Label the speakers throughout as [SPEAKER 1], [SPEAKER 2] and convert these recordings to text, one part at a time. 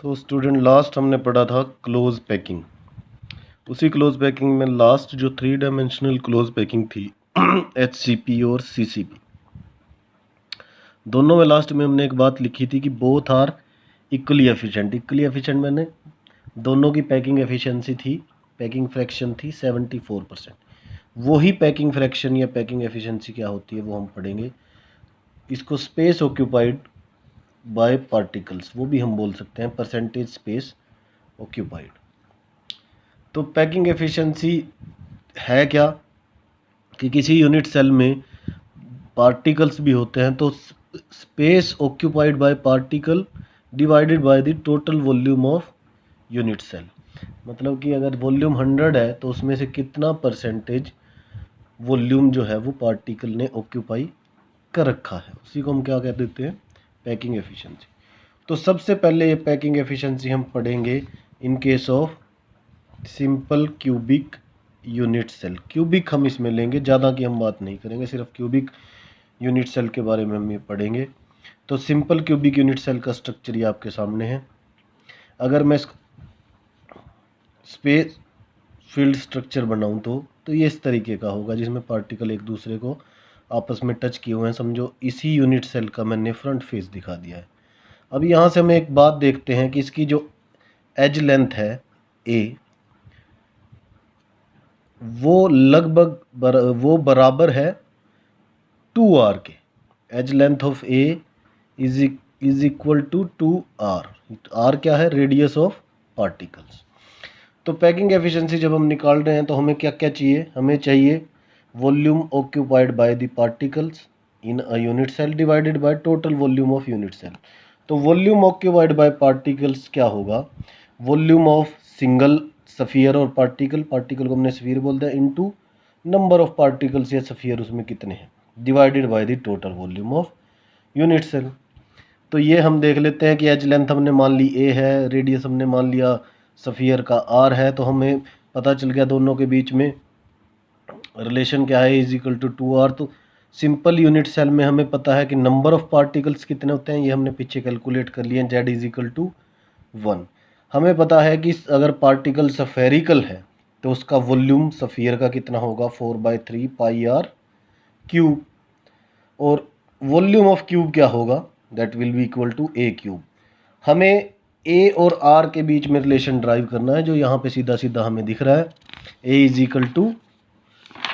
[SPEAKER 1] तो student last हमने पढ़ा था क्लोज पैकिंग। उसी क्लोज पैकिंग में लास्ट जो 3 डायमेंशनल क्लोज पैकिंग थी HCP और CCP, दोनों में लास्ट में हमने एक बात लिखी थी कि both are equally efficient. Equally efficient मैंने दोनों की पैकिंग एफिशिएंसी थी, पैकिंग फ्रैक्शन थी 74%। वही पैकिंग फ्रैक्शन या पैकिंग एफिशिएंसी क्या होती है वो हम पढ़ेंगे। इसको स्पेस ऑक्यूपाइड बाय पार्टिकल्स वो भी हम बोल सकते हैं, परसेंटेज स्पेस ऑक्यूपाइड। तो पैकिंग एफिशिएंसी है क्या कि किसी यूनिट सेल में पार्टिकल्स भी होते हैं, तो space occupied by particle divided by the total volume of unit cell. मतलब कि अगर वॉल्यूम 100 है तो उसमें से कितना परसेंटेज वॉल्यूम जो है वो पार्टिकल ने ऑक्यूपाई कर रखा है, उसी को हम क्या कह देते हैं, पैकिंग एफिशिएंसी। तो सबसे पहले ये पैकिंग एफिशिएंसी हम पढ़ेंगे in case of simple cubic unit cell. Cubic हम इसमें लेंगे, ज़्यादा की हम बात नहीं करेंगे, सिर्फ क्यूबिक यूनिट सेल के बारे में हम ये पढ़ेंगे। तो सिंपल क्यूबिक यूनिट सेल का स्ट्रक्चर ये आपके सामने है। अगर मैं स्पेस फील्ड स्ट्रक्चर बनाऊं तो ये इस तरीके का होगा, जिसमें पार्टिकल एक दूसरे को आपस में टच किए हुए हैं। समझो इसी यूनिट सेल का मैंने फ्रंट फेस दिखा दिया है। अब यहाँ से हम एक बात देखते हैं कि इसकी जो एज लेंथ है ए, वो लगभग वो बराबर है 2r के। Edge length of a is equal to 2r। r क्या है, रेडियस ऑफ पार्टिकल्स। तो पैकिंग एफिशिएंसी जब हम निकाल रहे हैं तो हमें क्या क्या चाहिए, हमें चाहिए volume occupied by the particles in a unit cell divided by total volume of unit cell. तो वॉल्यूम ऑक्यूपाइड बाय पार्टिकल्स क्या होगा, वॉल्यूम ऑफ सिंगल सफियर और पार्टिकल को हमने सफियर बोलते हैं, इनटू नंबर ऑफ पार्टिकल्स या सफियर उसमें कितने हैं, divided by the total volume of unit cell. तो ये हम देख लेते हैं कि एज लेंथ हमने मान ली ए है, रेडियस हमने मान लिया सफियर का आर है। तो हमें पता चल गया दोनों के बीच में रिलेशन क्या है, इज इक्वल टू 2r। तो सिंपल यूनिट सेल में हमें पता है कि नंबर ऑफ पार्टिकल्स कितने होते हैं, ये हमने पीछे कैलकुलेट कर लिए, z इज इक्वल टू 1। हमें पता है कि अगर पार्टिकल सफेरिकल है तो उसका वॉल्यूम सफियर का कितना होगा, 4/3 पाई r क्यूब। और वॉल्यूम ऑफ क्यूब क्या होगा, that will be equal to a cube. हमें a और r के बीच में रिलेशन ड्राइव करना है, जो यहाँ पे सीधा सीधा हमें दिख रहा है, a is equal to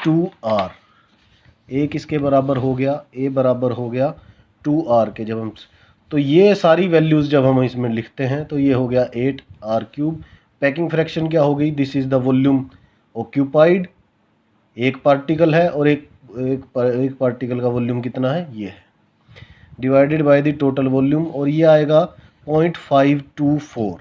[SPEAKER 1] 2r। a किसके बराबर हो गया, a बराबर हो गया 2r के। जब हम तो ये सारी वैल्यूज़ जब हम इसमें लिखते हैं तो ये हो गया 8r क्यूब। पैकिंग फ्रैक्शन क्या हो गई, this is the volume occupied. एक पार्टिकल है और एक पार्टिकल का वॉल्यूम कितना है, ये है, divided by the total volume, और ये आएगा 0.524।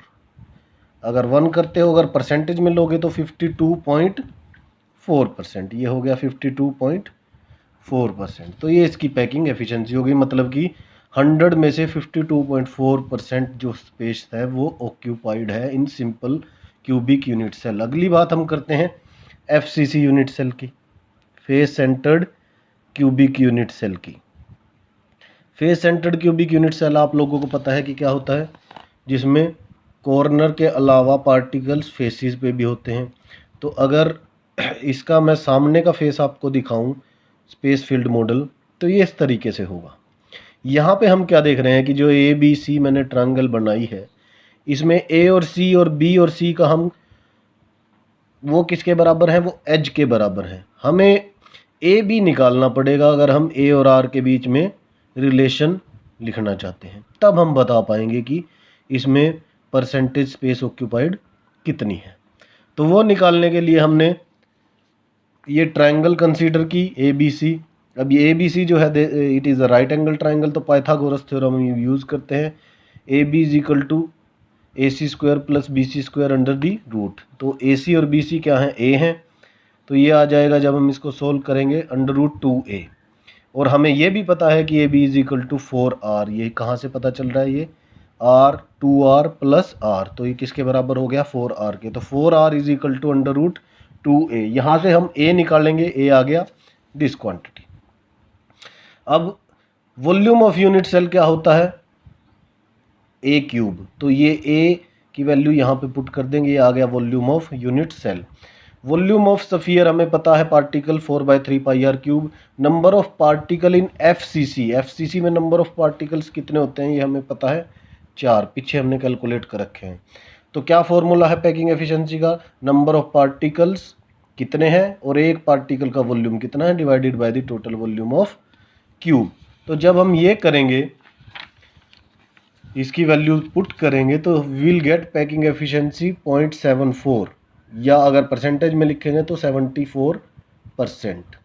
[SPEAKER 1] अगर 1 करते हो, अगर परसेंटेज में लोगे तो 52.4%, ये हो गया 52.4%। तो ये इसकी पैकिंग एफिशिएंसी होगी, मतलब कि 100 में से 52.4% जो स्पेस है वो ऑक्यूपाइड है in simple cubic unit cell. अगली बात हम करते हैं FCC यूनिट सेल की, face centred cubic unit cell की। Face centred cubic unit cell आप लोगों को पता है कि क्या होता है, जिसमें कॉर्नर के अलावा पार्टिकल्स फेसिस पे भी होते हैं। तो अगर इसका मैं सामने का फेस आपको दिखाऊं स्पेस फील्ड मॉडल, तो ये इस तरीके से होगा। यहाँ पे हम क्या देख रहे हैं कि जो ABC मैंने ट्रायंगल बनाई है, इसमें A और C और B और C का हम वो किसके बराबर है, वो एज के बराबर है। हमें AB निकालना पड़ेगा अगर हम A और R के बीच में रिलेशन लिखना चाहते हैं, तब हम बता पाएंगे कि इसमें परसेंटेज स्पेस ऑक्यूपाइड कितनी है। तो वो निकालने के लिए हमने ये ट्रायंगल कंसीडर की ABC। अब ये ABC जो है it is a right angle triangle, तो पाइथागोरस थ्योरम हम यूज़ करते हैं, AB is equal to AC² plus BC² under the root. तो AC और BC क्या है, A हैं, तो ये आ जाएगा जब हम इसको सोल्व करेंगे √2a। और हमें ये भी पता है कि AB is equal to 4r। ये कहाँ से पता चल रहा है, ये r 2r प्लस r, तो ये किसके बराबर हो गया, 4r के। तो 4r is equal to √2a। यहाँ से हम a निकालेंगे, a आ गया दिस क्वांटिटी। अब वॉल्यूम ऑफ यूनिट सेल क्या होता है, ए क्यूब, तो ये ए की वैल्यू यहाँ पे पुट कर देंगे, ये आ गया volume of unit cell. Volume of sphere हमें पता है particle 4/3 pi r cube. Number of particle in FCC, FCC में नंबर ऑफ पार्टिकल्स कितने होते हैं ये हमें पता है 4, पीछे हमने कैलकुलेट कर रखे हैं। तो क्या फॉर्मूला है पैकिंग एफिशिएंसी का, नंबर ऑफ पार्टिकल्स कितने हैं और एक पार्टिकल का वॉल्यूम कितना है divided by the total volume of cube. तो जब हम ये करेंगे, इसकी वैल्यू पुट करेंगे तो विल गेट पैकिंग एफिशिएंसी 0.74, या अगर परसेंटेज में लिखेंगे तो 74%।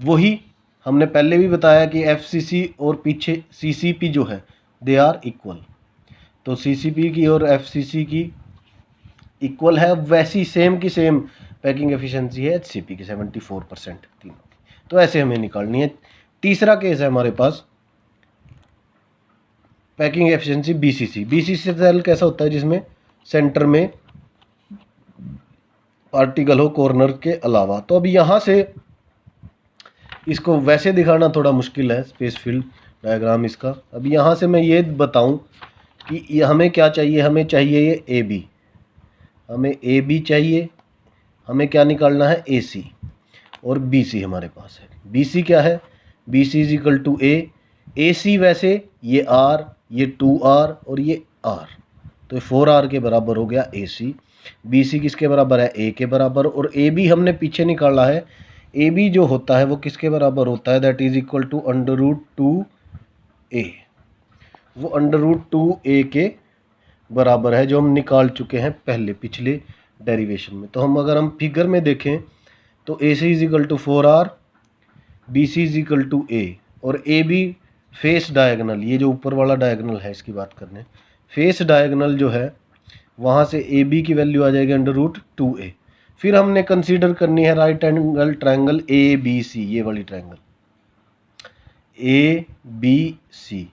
[SPEAKER 1] वही हमने पहले भी बताया कि एफसीसी और पीछे सीसीपी जो है दे आर इक्वल, तो सीसीपी की और एफसीसी की इक्वल है, वैसी सेम की सेम पैकिंग एफिशिएंसी है एचसीपी की 74% तीनों की। तो ऐसे हमें निकालनी है। तीसरा केस है हमारे पास packing efficiency BCC. BCC cell कैसा होता है, जिसमें सेंटर में पार्टिकल हो कॉर्नर के अलावा। तो अब यहाँ से इसको वैसे दिखाना थोड़ा मुश्किल है, स्पेस फील्ड डायग्राम इसका। अब यहाँ से मैं ये बताऊँ कि ये हमें क्या चाहिए, हमें चाहिए ये ए बी, हमें ए बी चाहिए, हमें क्या निकालना है ए सी, और बी सी हमारे पास है। बी सी क्या है, B C is equal to A C, वैसे ये आर, ये 2R और ये R, तो 4R के बराबर हो गया ए सी। बी सी किसके बराबर है, ए के बराबर, और ए बी हमने पीछे निकाला है। ए बी जो होता है वो किसके बराबर होता है, that is equal to √2A, वो √2A के बराबर है, जो हम निकाल चुके हैं पहले पिछले डेरिवेशन में। तो अगर हम फिगर में देखें तो A C is equal to 4R, B C is equal to A, और ए बी फेस डायगनल, ये जो ऊपर वाला डायगनल है इसकी बात करने, फेस डायगनल जो है वहाँ से ए बी की वैल्यू आ जाएगी √2A। फिर हमने कंसीडर करनी है right angle triangle A B C, ये वाली ट्रायंगल ए बी सी,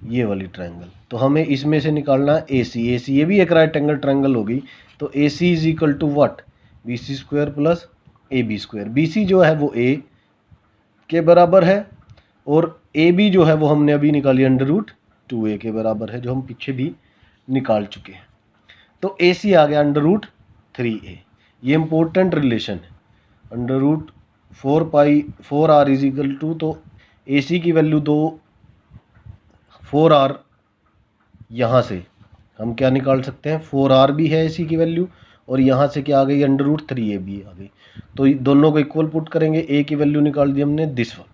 [SPEAKER 1] ये वाली ट्रायंगल। तो हमें इसमें से निकालना है ए सी, ये भी एक राइट एंगल ट्रायंगल होगी। तो A C is equal to what, B C square plus A B square. B C जो है वो ए के बराबर है, और ए बी जो है वो हमने अभी निकाली √2A के बराबर है, जो हम पीछे भी निकाल चुके हैं। तो ए सी आ गया √3A। ये इम्पोर्टेंट रिलेशन है, √4R इज इक्वल टू, तो ए सी की वैल्यू 4R, यहाँ से हम क्या निकाल सकते हैं, 4R भी है ए सी की वैल्यू, और यहाँ से क्या आ गई √3A भी आ गई। तो दोनों को इक्वल पुट करेंगे, ए की वैल्यू निकाल दी हमने दिस वन।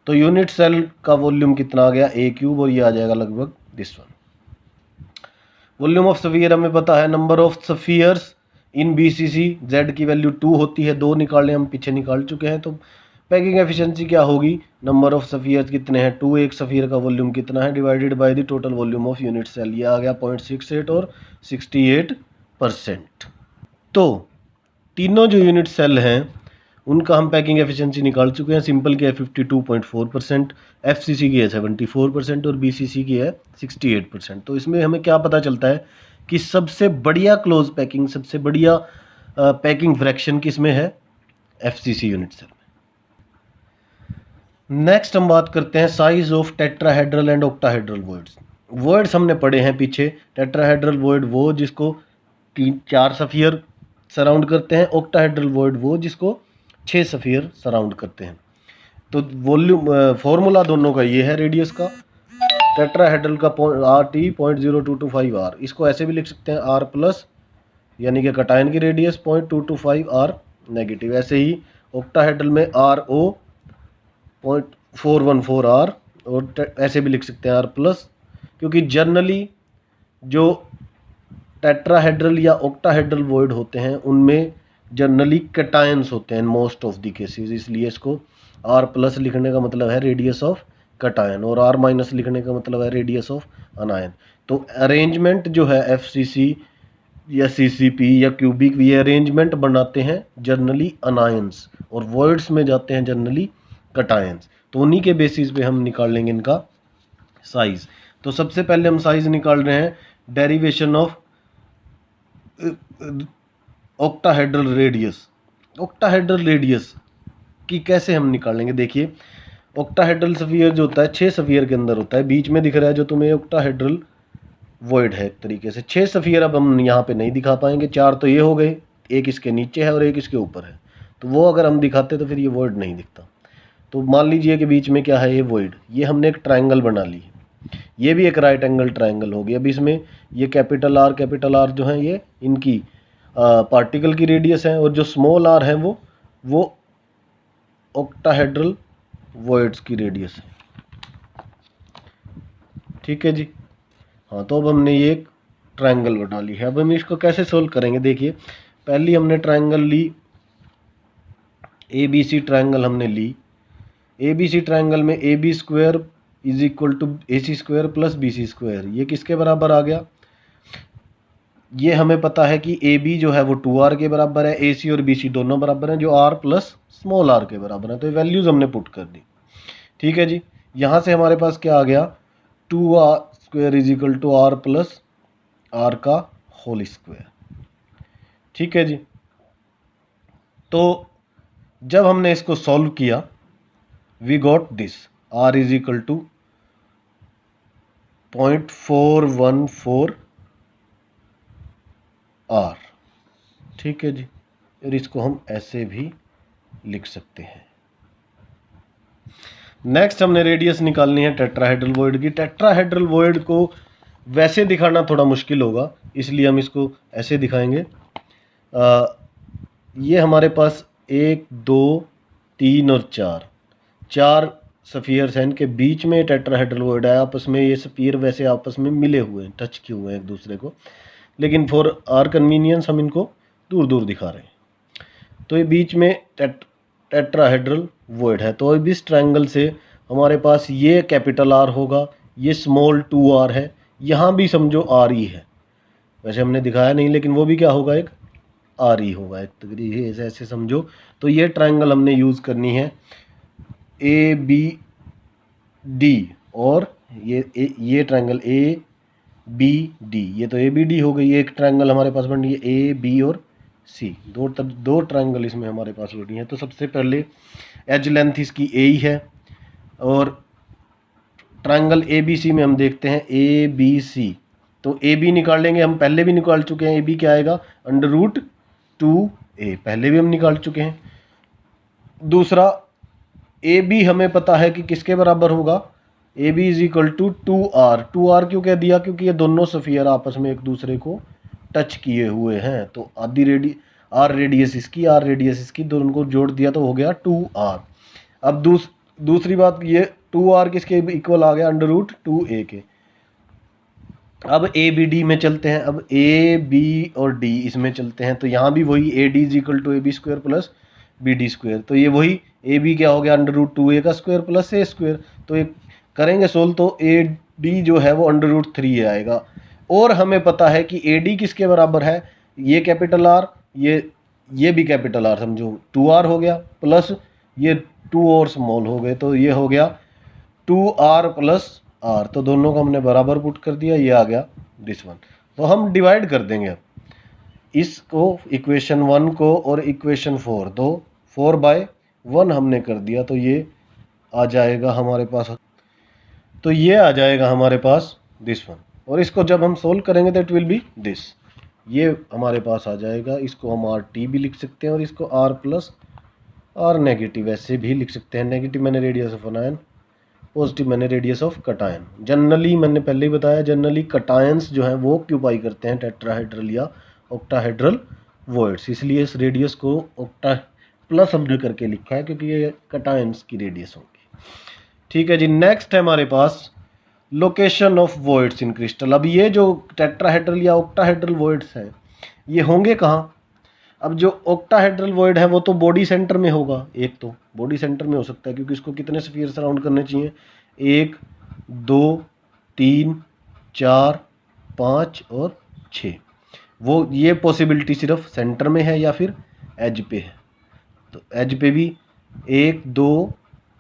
[SPEAKER 1] तो यूनिट सेल का वॉल्यूम कितना आ गया ए क्यूब, और ये आ जाएगा लगभग this one. Volume of sphere हमें पता है, number of spheres in BCC, Z की वैल्यू 2 होती है, 2 निकालने हम पीछे निकाल चुके हैं। तो पैकिंग एफिशिएंसी क्या होगी, नंबर ऑफ स्फीयर्स कितने हैं 2, एक स्फीयर का वॉल्यूम कितना है divided by the total volume of unit cell, ये आ गया 0.68 और 68%। तो तीनों जो यूनिट सेल हैं उनका हम पैकिंग एफिशिएंसी निकाल चुके हैं। सिंपल की है 52.4%, एफसीसी की है 74% और बीसीसी की है 68%। तो इसमें हमें क्या पता चलता है कि सबसे बढ़िया क्लोज पैकिंग, सबसे बढ़िया पैकिंग फ्रैक्शन किस में है, एफसीसी यूनिट सेल में। नेक्स्ट हम बात करते हैं size of tetrahedral and octahedral voids. Voids हमने पढ़े हैं पीछे, टेट्राहेड्रल वॉइड वो जिसको 4 स्फीयर सराउंड करते हैं, ऑक्टाहेड्रल वॉइड वो जिसको 6 स्फीयर सराउंड करते हैं। तो वॉल्यूम फॉर्मूला दोनों का ये है रेडियस का, टेट्राहेड्रल का RT 0.0225R, इसको ऐसे भी लिख सकते हैं R प्लस, यानी कि कटायन की रेडियस 0.225R नेगेटिव। ऐसे ही ऑक्टाहेड्रल में RO 0.414R, और ऐसे भी लिख सकते हैं R प्लस, क्योंकि जनरली जो टेट्राहेड्रल या ऑक्टाहेड्रल वॉइड होते हैं उनमें जनरली कटायंस होते हैं मोस्ट ऑफ द केसेस, इसलिए इसको R प्लस लिखने का मतलब है रेडियस ऑफ कटायन, और R माइनस लिखने का मतलब है रेडियस ऑफ अनायन। तो अरेंजमेंट जो है एफसीसी या सीसीपी या क्यूबिक, ये अरेंजमेंट बनाते हैं जनरली अनायंस, और वॉइड्स में जाते हैं जनरली कटायंस। तो उन्हीं के बेसिस पे हम निकाल लेंगे इनका साइज। तो सबसे पहले हम साइज निकाल रहे हैं derivation of octahedral radius. Octahedral radius की कैसे हम निकालेंगे, देखिए ऑक्टाहेड्रल स्फीयर जो होता है 6 स्फीयर के अंदर होता है, बीच में दिख रहा है जो तुम्हें ऑक्टाहेड्रल वॉइड है एक तरीके से। 6 स्फीयर अब हम यहाँ पे नहीं दिखा पाएंगे, 4 तो ये हो गए, एक इसके नीचे है और एक इसके ऊपर है, तो वो अगर हम दिखाते तो फिर ये वॉइड नहीं दिखता। तो मान लीजिए कि बीच में क्या है, ये वॉइड, ये हमने एक ट्रायंगल बना ली, ये भी एक राइट एंगल ट्रायंगल हो गया। अब इसमें ये कैपिटल आर जो है ये इनकी पार्टिकल की रेडियस है, और जो स्मॉल आर है वो ऑक्टाहेड्रल वॉइड्स की रेडियस है। ठीक है जी। हाँ, तो अब हमने ये एक ट्रायंगल बना ली है। अब हम इसको कैसे सोल्व करेंगे, देखिए पहली हमने ट्रायंगल ली, ए बी सी ट्रायंगल हमने ली। ए बी सी ट्रायंगल में A B square is equal to A C square plus B C square, ये किसके बराबर आ गया, ये हमें पता है कि ए बी जो है वो 2r के बराबर है, ए सी और बी सी दोनों बराबर हैं जो r प्लस स्मॉल r के बराबर है, तो ये वैल्यूज़ हमने पुट कर दी। ठीक है जी। यहाँ से हमारे पास क्या आ गया, 2r square is equal to r plus r का होल स्क्वायर। ठीक है जी। तो जब हमने इसको सॉल्व किया, we got this, r is equal to 0.414 r। ठीक है जी। और इसको हम ऐसे भी लिख सकते हैं। नेक्स्ट हमने रेडियस निकालनी है टेट्राहेड्रल वॉइड की। टेट्राहेड्रल वॉइड को वैसे दिखाना थोड़ा मुश्किल होगा, इसलिए हम इसको ऐसे दिखाएंगे। ये हमारे पास 1 2 3 और 4 स्फीयर्स हैं, इनके बीच में टेट्राहेड्रल वॉइड है। आपस में ये स्फीयर वैसे आपस में मिले हुए हैं, टच किए हुए हैं एक दूसरे को, लेकिन फॉर आर कन्वीनियंस हम इनको दूर दूर दिखा रहे हैं। तो ये बीच में टेट्राहेड्रल वॉइड है। तो अब इस ट्रायंगल से हमारे पास ये कैपिटल आर होगा, ये स्मॉल 2r है, यहाँ भी समझो आर ई है, वैसे हमने दिखाया नहीं लेकिन वो भी क्या होगा, एक आर ई होगा, एक तरीके से ऐसे समझो। तो ये ट्रायंगल हमने यूज़ करनी है ए बी डी, और ये ट्रायंगल ए बी डी, ये तो ए बी डी हो गई, एक ट्रायंगल हमारे पास बन रही है ए बी और सी, दो ट्रायंगल इसमें हमारे पास बनी है। तो सबसे पहले एज लेंथ इसकी ए ही है, और ट्रायंगल ए बी सी में हम देखते हैं ए बी सी, तो ए बी निकाल लेंगे, हम पहले भी निकाल चुके हैं। ए बी क्या आएगा, √2a, पहले भी हम निकाल चुके हैं। दूसरा ए बी हमें पता है कि किसके बराबर होगा, A B is equal to 2r। 2r क्यों कह दिया, क्योंकि ये दोनों स्फीयर आपस में एक दूसरे को टच किए हुए हैं, तो आधी आर रेडियस इसकी, आर रेडियस इसकी, दोनों को जोड़ दिया तो हो गया 2r। अब दूसरी बात, ये 2r किसके इक्वल आ गया, √2a के। अब ए बी डी में चलते हैं, अब ए बी और डी इसमें चलते हैं, तो यहाँ भी वही A D is equal to A B square plus B D square, तो ये वही ए बी क्या हो गया, √2a का स्क्वायर प्लस ए स्क्वायर। तो ये करेंगे सोल्व, तो ए डी जो है वो √3a आएगा। और हमें पता है कि ए डी किसके बराबर है, ये कैपिटल आर, ये भी कैपिटल आर समझो, 2r हो गया, प्लस ये 2 और स्मॉल हो गए, तो ये हो गया 2r प्लस r, तो दोनों को हमने बराबर पुट कर दिया, ये आ गया दिस वन। तो हम डिवाइड कर देंगे अब इसको, इक्वेशन 1 को और इक्वेशन 4, तो 4/1 हमने कर दिया, तो ये आ जाएगा हमारे पास, तो ये आ जाएगा हमारे पास दिस वन। और इसको जब हम सोल्व करेंगे तो इट विल बी दिस, ये हमारे पास आ जाएगा। इसको हम आर टी भी लिख सकते हैं, और इसको आर प्लस आर नेगेटिव ऐसे भी लिख सकते हैं। नेगेटिव मैंने रेडियस ऑफ अनायन, पॉजिटिव मैंने रेडियस ऑफ कटायन। जनरली मैंने पहले ही बताया, जनरली कटायंस जो हैं वो ऑक्यूपाई करते हैं टेट्राहेड्रल या ऑक्टाहेड्रल वॉइड्स, इसलिए इस रेडियस को ऑक्टा प्लस हमने करके लिखा है, क्योंकि ये कटायंस की रेडियस होगी। ठीक है जी। नेक्स्ट है हमारे पास location of voids in crystal. अब ये जो टेट्राहेड्रल या ऑक्टाहेड्रल वॉइड्स हैं ये होंगे कहाँ, अब जो ऑक्टाहेड्रल वॉइड है वो तो बॉडी सेंटर में होगा, एक तो बॉडी सेंटर में हो सकता है, क्योंकि इसको कितने स्फीयर सराउंड करने चाहिए, 1 2 3 4 5 और 6, वो ये पॉसिबिलिटी सिर्फ सेंटर में है या फिर एज पे है। तो एज पे भी 1 2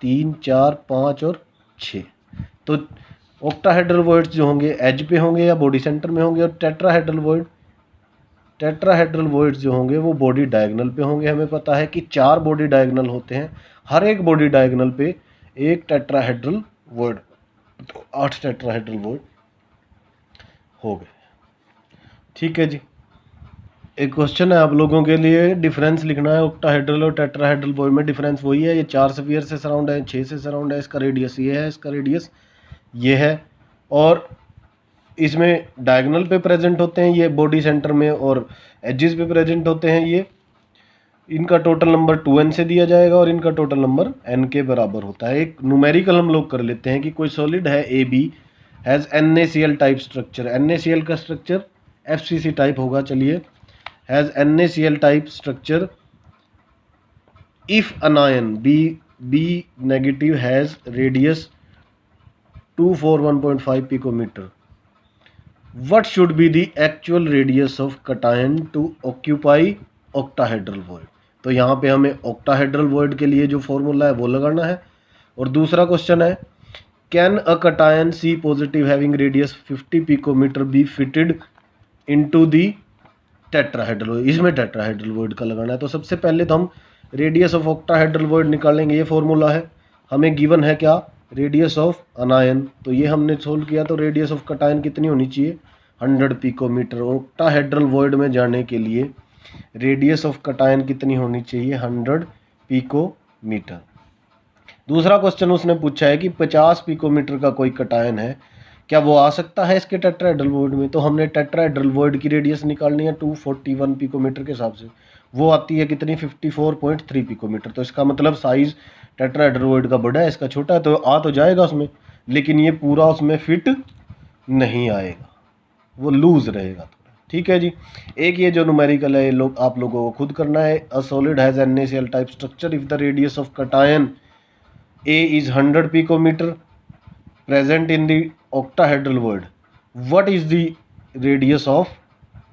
[SPEAKER 1] 3 4 5 और 6, तो ऑक्टाहेड्रल वॉइड्स जो होंगे एज पे होंगे या बॉडी सेंटर में होंगे, और टेट्राहेड्रल वॉइड्स जो होंगे वो बॉडी डायगोनल पे होंगे। हमें पता है कि 4 बॉडी डायगोनल होते हैं, हर एक बॉडी डायगोनल पे एक टेट्राहेड्रल वर्ड, तो 8 टेट्राहेड्रल वर्ड हो गए। ठीक है जी। एक क्वेश्चन है आप लोगों के लिए, डिफरेंस लिखना है ऑक्टाहेड्रल और टेट्राहेड्रल वर्ड में। डिफरेंस वही है, ये 4 स्फीयर से सराउंड है, 6 से सराउंड है, इसका रेडियस ये है, इसका रेडियस ये है, और इसमें डायगोनल पे प्रेजेंट होते हैं ये बॉडी सेंटर में, और एजेस पे प्रेजेंट होते हैं ये। इनका टोटल नंबर 2n से दिया जाएगा और इनका टोटल नंबर n के बराबर होता है। एक न्यूमेरिकल हम लोग कर लेते हैं कि कोई सॉलिड है A B has NaCl type structure. NaCl का स्ट्रक्चर FCC टाइप होगा। चलिए, has NaCl type structure if anion B negative has radius 241.5 picometre, what should be the actual radius of cation to occupy octahedral void। तो यहाँ पे हमें octahedral void के लिए जो फॉर्मूला है वो लगाना है। और दूसरा क्वेश्चन है, can a cation C positive having radius 50 picometre be fitted into the tetrahedral void. इसमें टेट्राहेड्रल वॉइड का लगाना है। तो सबसे पहले तो हम रेडियस ऑफ ऑक्टाहेड्रल वॉइड निकालेंगे। ये फॉर्मूला है, हमें गिवन है क्या, रेडियस ऑफ अनायन। तो ये हमने सोल्व किया, तो रेडियस ऑफ कटायन कितनी होनी चाहिए, 100 पिकोमीटर। ऑक्टाहेड्रल वॉइड में जाने के लिए रेडियस ऑफ कटायन कितनी होनी चाहिए, 100 पिकोमीटर। दूसरा क्वेश्चन उसने पूछा है कि 50 पिकोमीटर का कोई कटायन है, क्या वो आ सकता है इसके टेट्राहेड्रल वॉइड में। तो हमने टेट्राहेड्रल वॉइड की रेडियस निकालनी है 241 पिकोमीटर के हिसाब से, वो आती है कितनी, 54.3 पिकोमीटर। तो इसका मतलब साइज टेट्राहेड्रल वॉइड का बड़ा है, इसका छोटा है, तो आ तो जाएगा उसमें, लेकिन ये पूरा उसमें फिट नहीं आएगा, वो लूज रहेगा थोड़ा। ठीक है जी। एक ये जो न्यूमेरिकल है, ये लोग आप लोगों को खुद करना है। A solid has NaCl type structure if the radius of cation A is 100 picometer present in the octahedral word, what is the radius of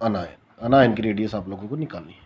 [SPEAKER 1] anion। अनायन की रेडियस आप लोगों को निकालनी है।